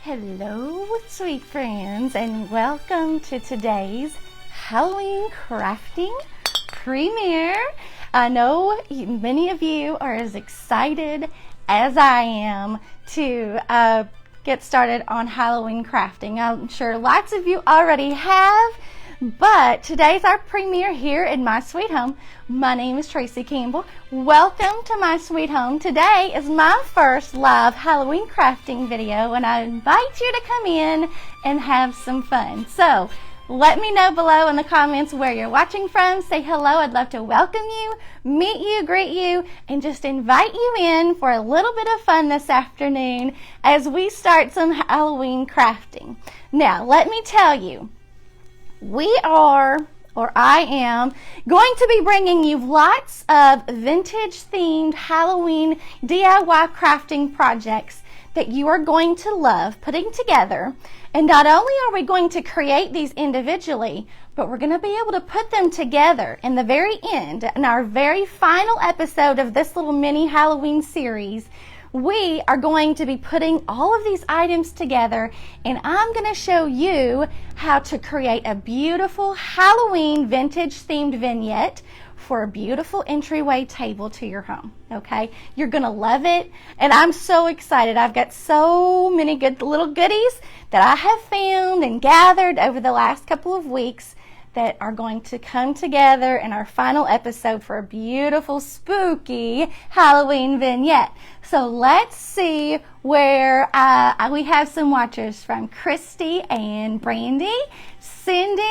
Hello, sweet friends, and welcome to today's Halloween crafting premiere. I know many of you are as excited as I am to get started on Halloween crafting. I'm sure lots of you already have, but today's our premiere here in my sweet home. My name is Tracy Campbell. Welcome to my sweet home. Today is my first live Halloween crafting video, and I invite you to come in and have some fun. So let me know below in the comments where you're watching from. Say hello. I'd love to welcome you, meet you, greet you, and just invite you in for a little bit of fun this afternoon as we start some Halloween crafting. Now, let me tell you, I am going to be bringing you lots of vintage themed Halloween DIY crafting projects that you are going to love putting together. And not only are we going to create these individually, but we're going to be able to put them together in the very end, in our very final episode of this little mini Halloween series. We are going to be putting all of these items together, and I'm going to show you how to create a beautiful Halloween vintage themed vignette for a beautiful entryway table to your home. Okay, you're going to love it, and I'm so excited. I've got so many good little goodies that I have found and gathered over the last couple of weeks that are going to come together in our final episode for a beautiful, spooky Halloween vignette. So let's see where we have some watchers from. Christy and Brandy, Cindy,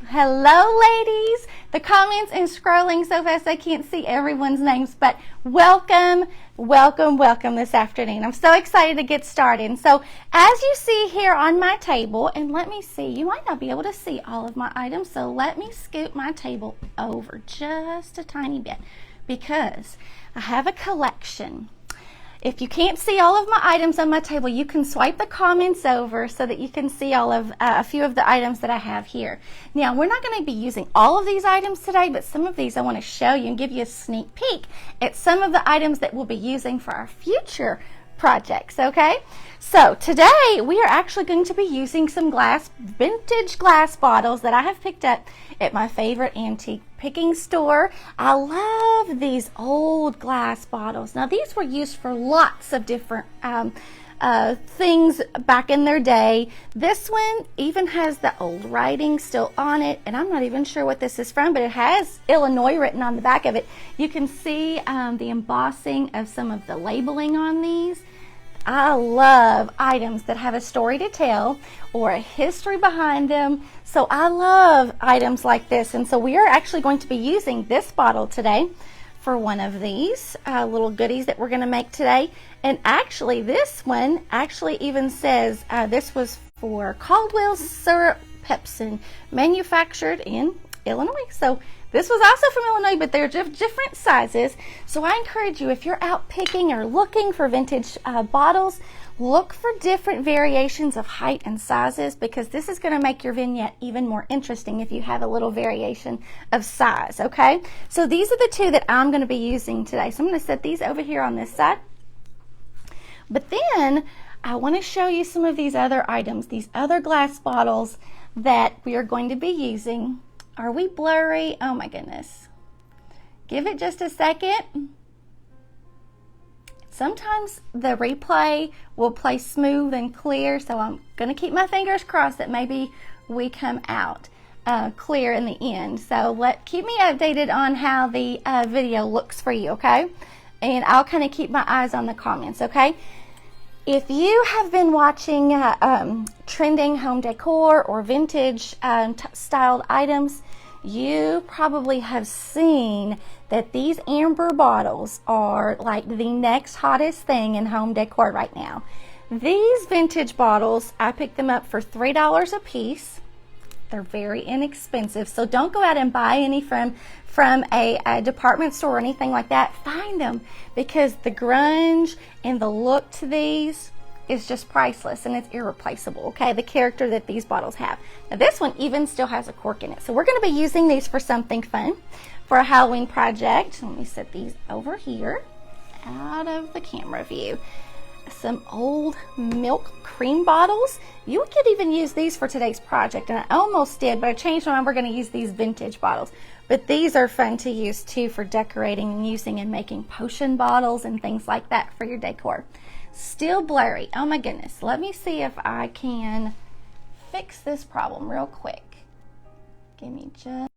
hello ladies. The comments and scrolling so fast I can't see everyone's names, but welcome this afternoon. I'm so excited to get started. So as you see here on my table, and let me see, you might not be able to see all of my items, so let me scoot my table over just a tiny bit because I have a collection. If you can't see all of my items on my table, you can swipe the comments over so that you can see all of a few of the items that I have here. Now, we're not going to be using all of these items today, but some of these I want to show you and give you a sneak peek at some of the items that we'll be using for our future projects, okay? So today we are actually going to be using some vintage glass bottles that I have picked up at my favorite antique picking store. I love these old glass bottles. Now these were used for lots of different things back in their day. This one even has the old writing still on it, and I'm not even sure what this is from, but it has Illinois written on the back of it. You can see the embossing of some of the labeling on these. I love items that have a story to tell or a history behind them. So I love items like this. And so we are actually going to be using this bottle today for one of these little goodies that we're going to make today. And actually this one actually even says this was for Caldwell Syrup Pepsin, manufactured in Illinois. So this was also from Illinois, but they're different sizes. So I encourage you, if you're out picking or looking for vintage bottles, look for different variations of height and sizes, because this is going to make your vignette even more interesting if you have a little variation of size, okay? So these are the two that I'm going to be using today. So I'm going to set these over here on this side. But then I want to show you some of these other items, these other glass bottles that we are going to be using. Are we blurry? Oh my goodness. Give it just a second. Sometimes the replay will play smooth and clear, so I'm going to keep my fingers crossed that maybe we come out clear in the end. So keep me updated on how the video looks for you, okay? And I'll kind of keep my eyes on the comments, okay? If you have been watching trending home decor or vintage styled items, you probably have seen that these amber bottles are like the next hottest thing in home decor right now. These vintage bottles, I picked them up for $3 a piece. They're very inexpensive, so don't go out and buy any from a department store or anything like that. Find them, because the grunge and the look to these is just priceless, and it's irreplaceable, okay? The character that these bottles have. Now this one even still has a cork in it, so we're going to be using these for something fun for a Halloween project. Let me set these over here out of the camera view. some old milk cream bottles. You could even use these for today's project, and I almost did, but I changed my mind. We're going to use these vintage bottles. But these are fun to use too for decorating and using and making potion bottles and things like that for your decor. Still blurry. Oh my goodness. Let me see if I can fix this problem real quick. Give me just...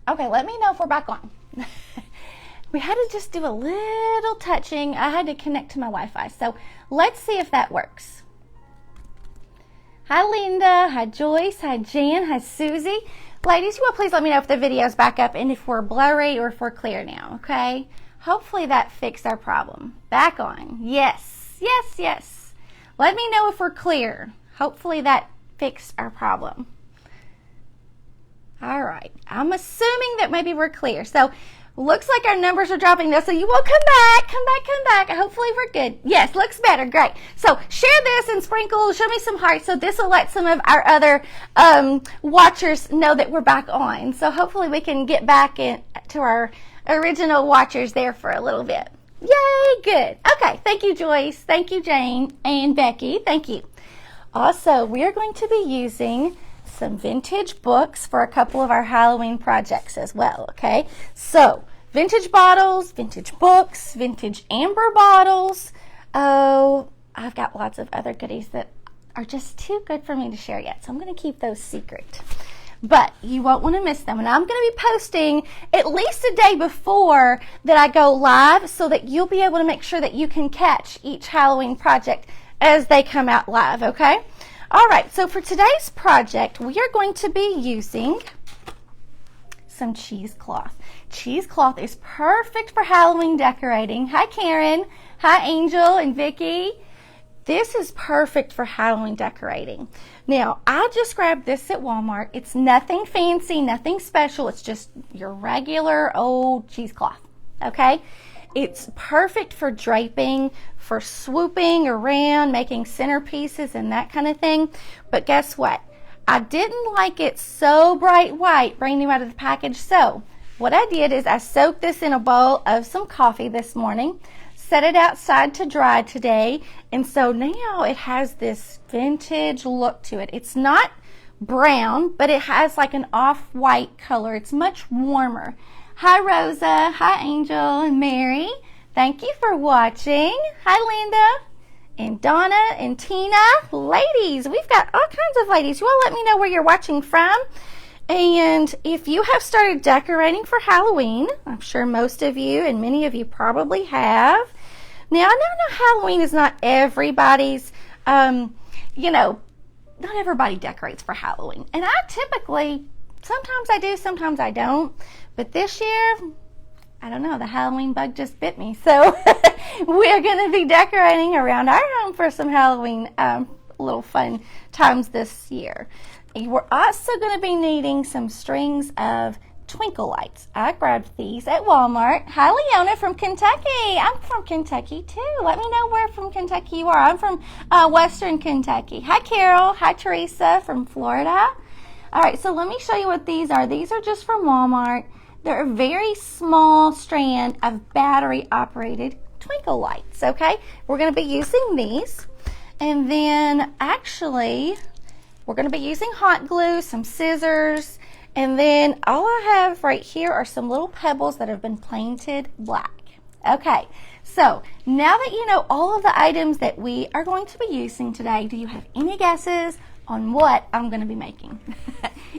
Okay, let me know if we're back on. We had to just do a little touching. I had to connect to my Wi-Fi. So let's see if that works. Hi, Linda. Hi, Joyce. Hi, Jan. Hi, Susie. Ladies, you will please let me know if the video's back up and if we're blurry or if we're clear now, okay? Hopefully that fixed our problem. Back on. Yes, yes, yes. Let me know if we're clear. Hopefully that fixed our problem. All right. I'm assuming that maybe we're clear. So looks like our numbers are dropping though, so you will come back. Hopefully we're good. Yes, looks better. Great. So share this and sprinkle, show me some hearts, so this will let some of our other watchers know that we're back on. So hopefully we can get back to our original watchers there for a little bit. Yay, good. Okay, thank you, Joyce. Thank you, Jane and Becky. Thank you. Also, we are going to be using some vintage books for a couple of our Halloween projects as well, okay? So, vintage bottles, vintage books, vintage amber bottles. Oh, I've got lots of other goodies that are just too good for me to share yet, so I'm going to keep those secret. But you won't want to miss them, and I'm going to be posting at least a day before that I go live so that you'll be able to make sure that you can catch each Halloween project as they come out live, okay? All right, so for today's project, we are going to be using some cheesecloth. Cheesecloth is perfect for Halloween decorating. Hi, Karen. Hi, Angel and Vicky. This is perfect for Halloween decorating. Now, I just grabbed this at Walmart. It's nothing fancy, nothing special. It's just your regular old cheesecloth, okay? It's perfect for draping, for swooping around, making centerpieces and that kind of thing. But guess what? I didn't like it so bright white brand new out of the package. So what I did is I soaked this in a bowl of some coffee this morning, set it outside to dry today, and so now it has this vintage look to it. It's not brown, but it has like an off-white color. It's much warmer. Hi, Rosa. Hi, Angel and Mary. Thank you for watching. Hi, Linda and Donna and Tina. Ladies, we've got all kinds of ladies. You all let me know where you're watching from. And if you have started decorating for Halloween, I'm sure most of you and many of you probably have. Now, I know Halloween is not everybody's, not everybody decorates for Halloween. And I typically, sometimes I do, sometimes I don't. But this year, I don't know, the Halloween bug just bit me. So we're going to be decorating around our home for some Halloween little fun times this year. We're also going to be needing some strings of Twinkle Lights. I grabbed these at Walmart. Hi, Leona from Kentucky. I'm from Kentucky too. Let me know where from Kentucky you are. I'm from Western Kentucky. Hi, Carol. Hi, Teresa from Florida. All right, so let me show you what these are. These are just from Walmart. They're a very small strand of battery-operated twinkle lights, okay? We're going to be using these. And then, actually, we're going to be using hot glue, some scissors, and then all I have right here are some little pebbles that have been painted black. Okay, so now that you know all of the items that we are going to be using today, do you have any guesses on what I'm going to be making?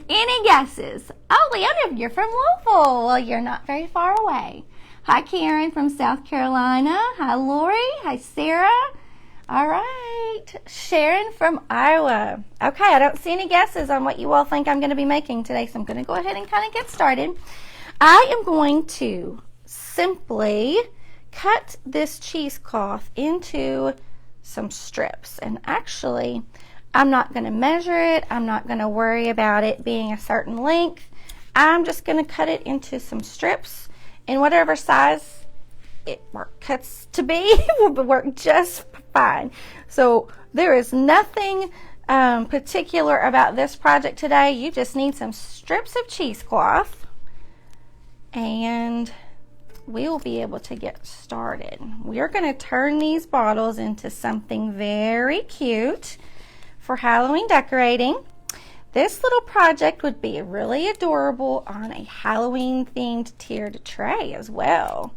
Any guesses? Oh, Leona, you're from Louisville. Well, you're not very far away. Hi, Karen from South Carolina. Hi, Lori. Hi, Sarah. All right. Sharon from Iowa. Okay, I don't see any guesses on what you all think I'm going to be making today, so I'm going to go ahead and kind of get started. I am going to simply cut this cheesecloth into some strips. And actually, I'm not going to measure it. I'm not going to worry about it being a certain length. I'm just going to cut it into some strips, and whatever size it cuts to be will work just fine. So there is nothing particular about this project today. You just need some strips of cheesecloth, and we'll be able to get started. We're going to turn these bottles into something very cute for Halloween decorating. This little project would be really adorable on a Halloween themed tiered tray as well.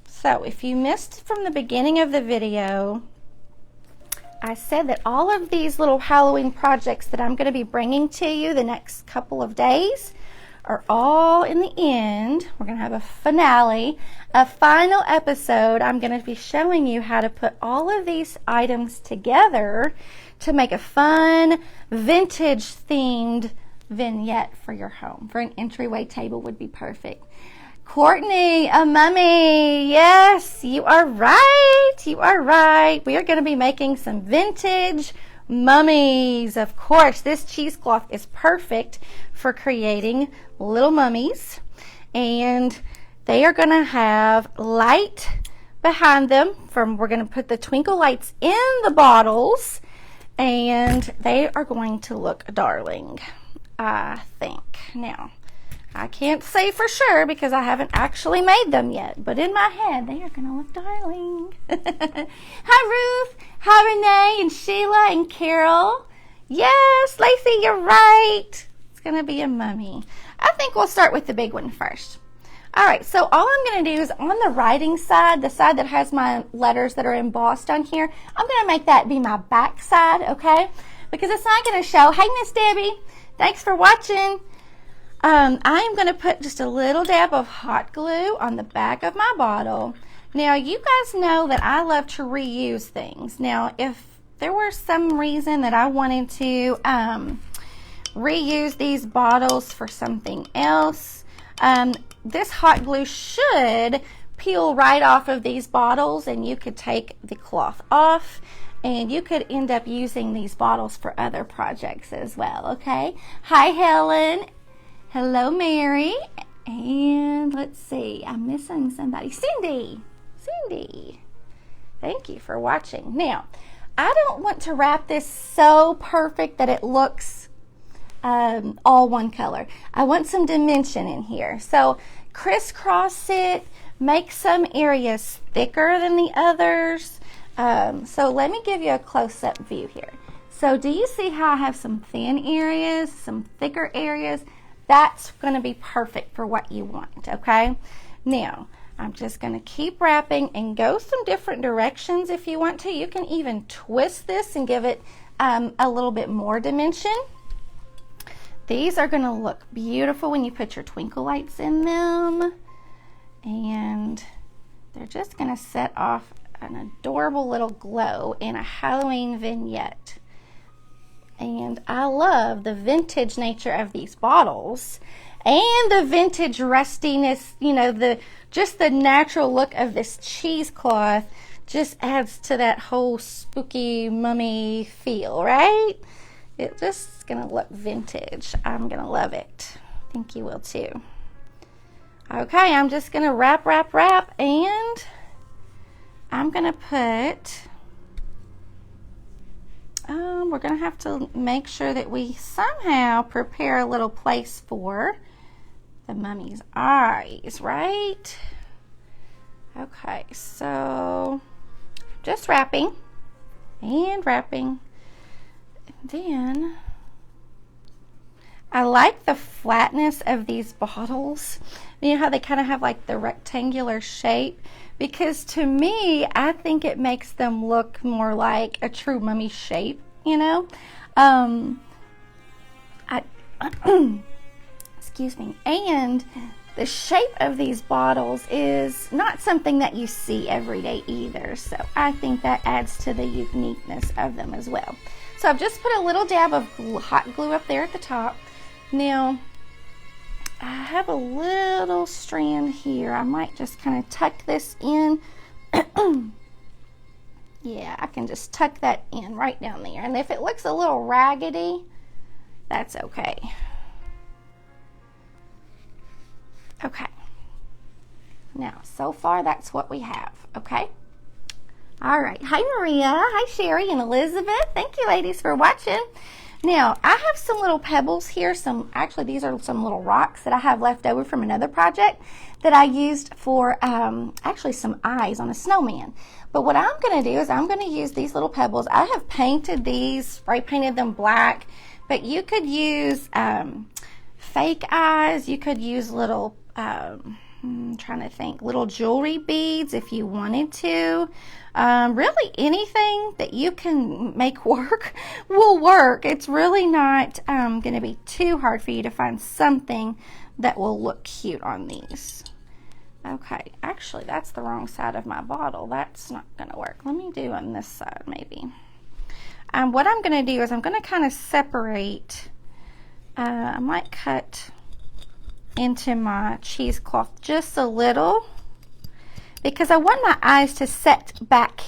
So if you missed from the beginning of the video, I said that all of these little Halloween projects that I'm going to be bringing to you the next couple of days are all in the end. We're going to have a finale, a final episode. I'm going to be showing you how to put all of these items together to make a fun, vintage themed vignette for your home. For an entryway table would be perfect. Courtney, a mummy. Yes, you are right. You are right. We are going to be making some vintage mummies. Of course, this cheesecloth is perfect for creating little mummies. And they are going to have light behind them. We're going to put the twinkle lights in the bottles. And they are going to look darling, I think. Now, I can't say for sure because I haven't actually made them yet, but in my head, they are going to look darling. Hi, Ruth. Hi, Renee and Sheila and Carol. Yes, Lacey, you're right. It's going to be a mummy. I think we'll start with the big one first. All right, so all I'm going to do is on the writing side, the side that has my letters that are embossed on here, I'm going to make that be my back side, okay? Because it's not going to show. Hey, Miss Debbie, thanks for watching. I'm going to put just a little dab of hot glue on the back of my bottle. Now, you guys know that I love to reuse things. Now, if there were some reason that I wanted to reuse these bottles for something else, this hot glue should peel right off of these bottles, and you could take the cloth off and you could end up using these bottles for other projects as well, okay? Hi, Helen. Hello, Mary. And let's see, I'm missing somebody. Cindy. Thank you for watching. Now, I don't want to wrap this so perfect that it looks all one color. I want some dimension in here. So crisscross it, make some areas thicker than the others. So let me give you a close-up view here. So do you see how I have some thin areas, some thicker areas? That's going to be perfect for what you want, okay? Now, I'm just going to keep wrapping and go some different directions if you want to. You can even twist this and give it a little bit more dimension. These are going to look beautiful when you put your twinkle lights in them. And they're just going to set off an adorable little glow in a Halloween vignette. And I love the vintage nature of these bottles and the vintage rustiness, you know, just the natural look of this cheesecloth just adds to that whole spooky mummy feel, right? It's just gonna look vintage. I'm gonna love it. I think you will too. Okay, I'm just gonna wrap, and I'm gonna put, we're gonna have to make sure that we somehow prepare a little place for the mummy's eyes, right? Okay, so just wrapping and wrapping. Then I like the flatness of these bottles. You know how they kind of have like the rectangular shape? Because to me, I think it makes them look more like a true mummy shape, you know? Excuse me. And the shape of these bottles is not something that you see every day either. So I think that adds to the uniqueness of them as well. So I've just put a little dab of hot glue up there at the top. Now, I have a little strand here. I might just kind of tuck this in. Yeah, I can just tuck that in right down there. And if it looks a little raggedy, that's okay. Okay. Now, so far, that's what we have, okay? All right. Hi, Maria. Hi, Sherry and Elizabeth. Thank you, ladies, for watching. Now, I have some little pebbles here. Actually, these are some little rocks that I have left over from another project that I used for actually some eyes on a snowman. But what I'm going to do is I'm going to use these little pebbles. I have painted these, spray painted them black, but you could use fake eyes. You could use little, I'm trying to think, little jewelry beads if you wanted to. Really anything that you can make work will work. It's really not going to be too hard for you to find something that will look cute on these. Okay, actually that's the wrong side of my bottle. That's not going to work. Let me do on this side maybe. What I'm going to do is I'm going to kind of separate. I might cut into my cheesecloth just a little, because I want my eyes to set back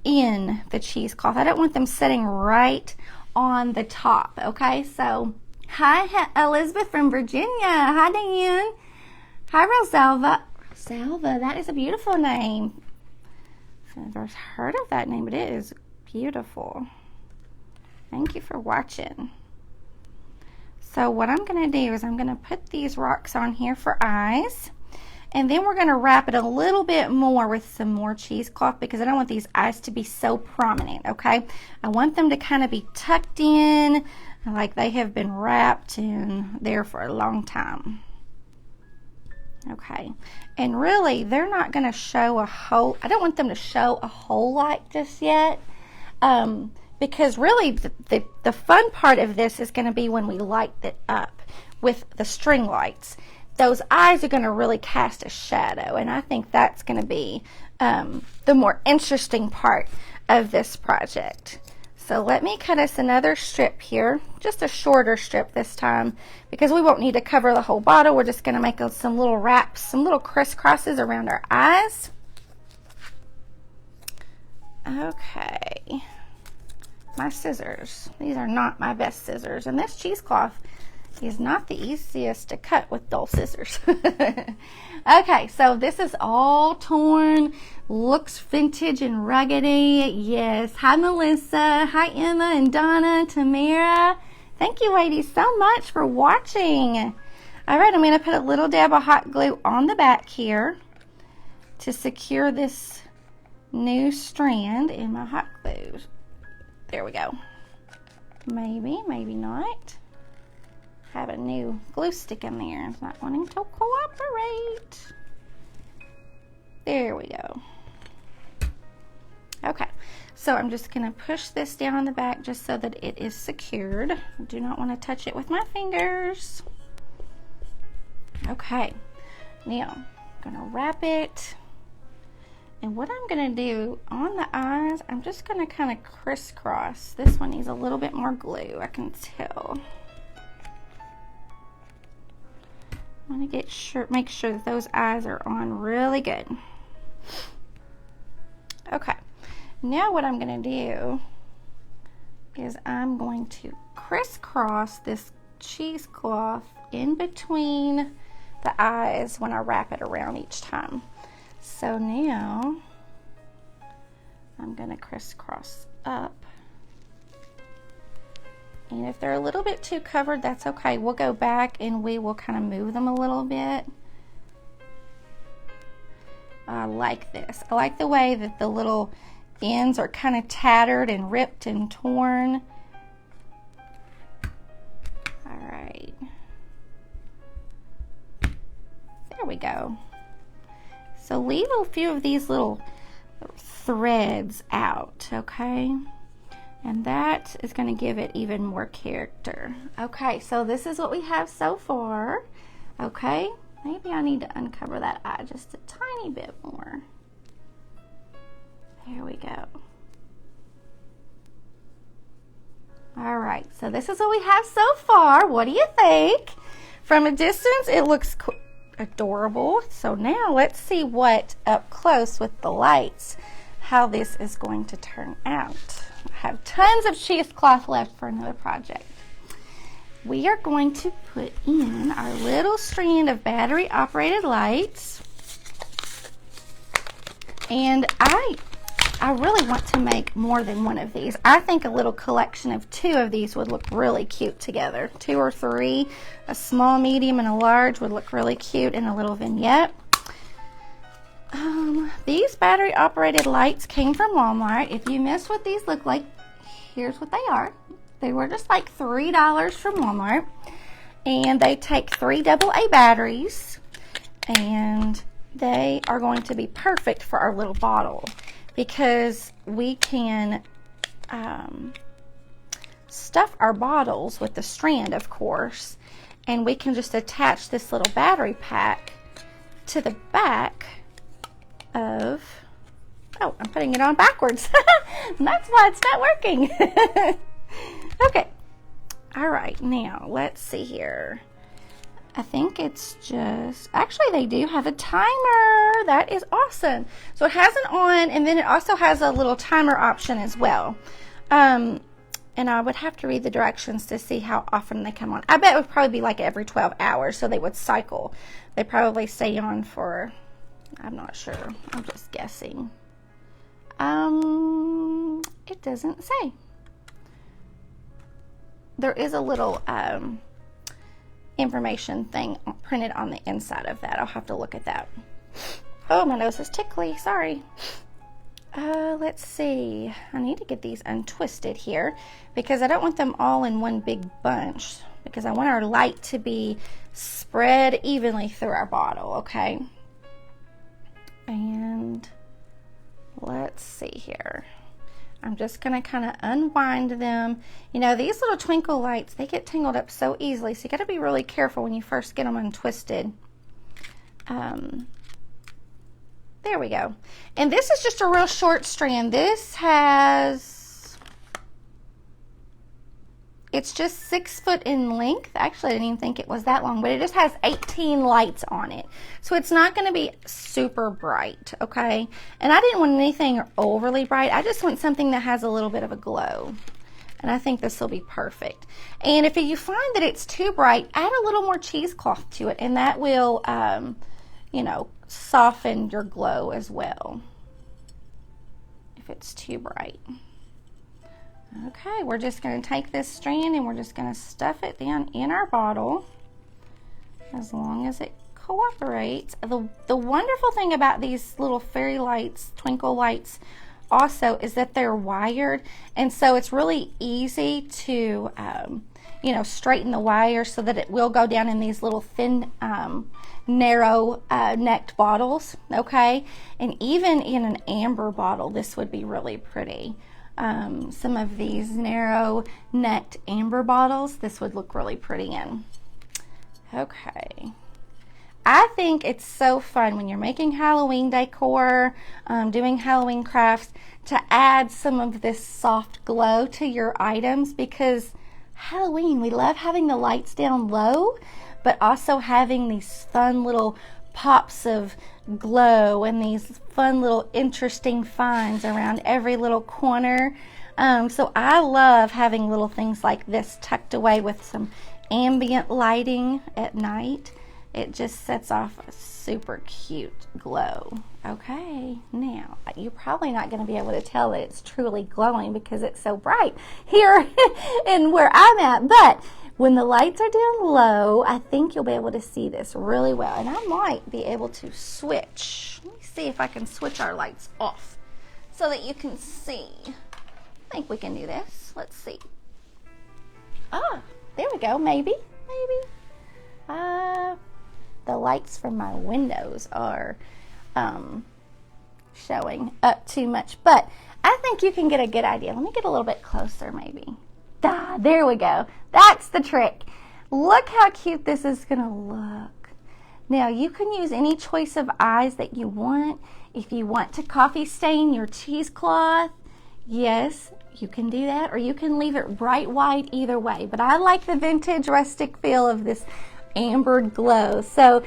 in the cheesecloth. I don't want them sitting right on the top, okay? So, hi Elizabeth from Virginia. Hi Dan. Hi Rosalva. Rosalva, that is a beautiful name. I've never heard of that name, but it is beautiful. Thank you for watching. So what I'm going to do is I'm going to put these rocks on here for eyes. And then we're going to wrap it a little bit more with some more cheesecloth, because I don't want these eyes to be so prominent, okay? I want them to kind of be tucked in like they have been wrapped in there for a long time. Okay, and really they're not going to show a whole, I don't want them to show a whole lot just yet, because really the fun part of this is going to be when we light it up with the string lights. Those eyes are going to really cast a shadow, and I think that's going to be the more interesting part of this project. So let me cut us another strip here, just a shorter strip this time, because we won't need to cover the whole bottle. We're just going to make some little wraps, some little crisscrosses around our eyes. Okay, my scissors. These are not my best scissors, and this cheesecloth is not the easiest to cut with dull scissors. Okay, so this is all torn, looks vintage and ruggedy. Yes. Hi Melissa, hi Emma and Donna, Tamara. Thank you ladies so much for watching. All right, I'm going to put a little dab of hot glue on the back here to secure this new strand in my hot glue. There we go. Maybe, maybe not. Have a new glue stick in there. It's not wanting to cooperate. There we go. Okay, so I'm just going to push this down on the back just so that it is secured. I do not want to touch it with my fingers. Okay, now I'm going to wrap it. And what I'm going to do on the eyes, I'm just going to kind of crisscross. This one needs a little bit more glue, I can tell. I want to make sure that those eyes are on really good. Okay, now what I'm going to do is I'm going to crisscross this cheesecloth in between the eyes when I wrap it around each time. So now I'm going to crisscross up. And if they're a little bit too covered, that's okay. We'll go back and we will kind of move them a little bit. I like this. I like the way that the little ends are kind of tattered and ripped and torn. All right. There we go. So leave a few of these little threads out, okay? And that is going to give it even more character. Okay, so this is what we have so far. Okay, maybe I need to uncover that eye just a tiny bit more. There we go. All right, so this is what we have so far. What do you think? From a distance, it looks adorable. So now let's see what up close with the lights, how this is going to turn out. I have tons of cheesecloth left for another project. We are going to put in our little strand of battery operated lights. And I I really want to make more than one of these. I think a little collection of 2 of these would look really cute together. 2 or 3, a small, medium, and a large would look really cute in a little vignette. These battery operated lights came from Walmart. If you missed what these look like, here's what they are. They were just like $3 from Walmart, and they take 3 AA batteries, and they are going to be perfect for our little bottle because we can stuff our bottles with the strand, of course, and we can just attach this little battery pack to the back of, oh, I'm putting it on backwards. That's why it's not working. Okay. All right, now let's see here. I think it's just, actually they do have a timer. That is awesome. So it has an on, and then it also has a little timer option as well. And I would have to read the directions to see how often they come on. I bet it would probably be like every 12 hours, so they would cycle. They probably stay on for, I'm not sure. I'm just guessing. It doesn't say. There is a little information thing printed on the inside of that. I'll have to look at that. Oh, my nose is tickly. Sorry. Let's see. I need to get these untwisted here because I don't want them all in one big bunch because I want our light to be spread evenly through our bottle, okay? And let's see here. I'm just going to kind of unwind them. You know, these little twinkle lights, they get tangled up so easily, so you got to be really careful when you first get them untwisted. There we go. And this is just a real short strand. This has, it's just 6 foot in length. Actually, I didn't even think it was that long, but it just has 18 lights on it. So it's not going to be super bright, okay? And I didn't want anything overly bright. I just want something that has a little bit of a glow. And I think this will be perfect. And if you find that it's too bright, add a little more cheesecloth to it, and that will, you know, soften your glow as well if it's too bright. Okay, we're just going to take this strand and we're just going to stuff it down in our bottle as long as it cooperates. The wonderful thing about these little fairy lights, twinkle lights, also is that they're wired, and so it's really easy to you know, straighten the wire so that it will go down in these little thin narrow necked bottles, okay? And even in an amber bottle, this would be really pretty. Some of these narrow necked amber bottles, this would look really pretty in. Okay. I think it's so fun when you're making Halloween decor, doing Halloween crafts, to add some of this soft glow to your items, because Halloween, we love having the lights down low, but also having these fun little pops of glow and these fun little interesting finds around every little corner. So I love having little things like this tucked away with some ambient lighting at night. It just sets off a super cute glow. Okay, now you're probably not going to be able to tell that it's truly glowing because it's so bright here and where I'm at, but when the lights are down low, I think you'll be able to see this really well. And I might be able to switch. Let me see if I can switch our lights off so that you can see. I think we can do this. Let's see. Ah, there we go. Maybe. The lights from my windows are showing up too much, but I think you can get a good idea. Let me get a little bit closer maybe. There we go. That's the trick. Look how cute this is going to look. Now you can use any choice of eyes that you want. If you want to coffee stain your cheesecloth, yes, you can do that, or you can leave it bright white, either way. But I like the vintage rustic feel of this ambered glow. So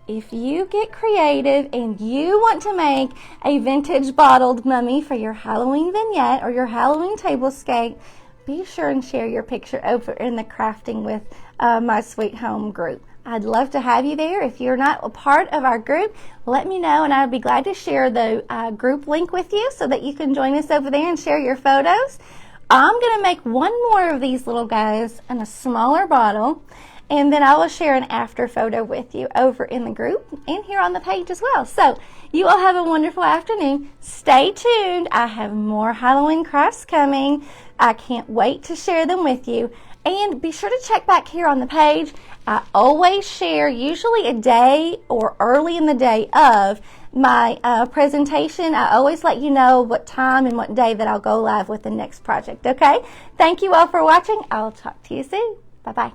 if you get creative and you want to make a vintage bottled mummy for your Halloween vignette or your Halloween tablescape, be sure and share your picture over in the Crafting with My Sweet Home group. I'd love to have you there. If you're not a part of our group, let me know, and I'd be glad to share the group link with you so that you can join us over there and share your photos. I'm going to make one more of these little guys in a smaller bottle, and then I will share an after photo with you over in the group and here on the page as well. So you all have a wonderful afternoon. Stay tuned. I have more Halloween crafts coming. I can't wait to share them with you. And be sure to check back here on the page. I always share, usually a day or early in the day of my presentation. I always let you know what time and what day that I'll go live with the next project, okay? Thank you all for watching. I'll talk to you soon. Bye-bye.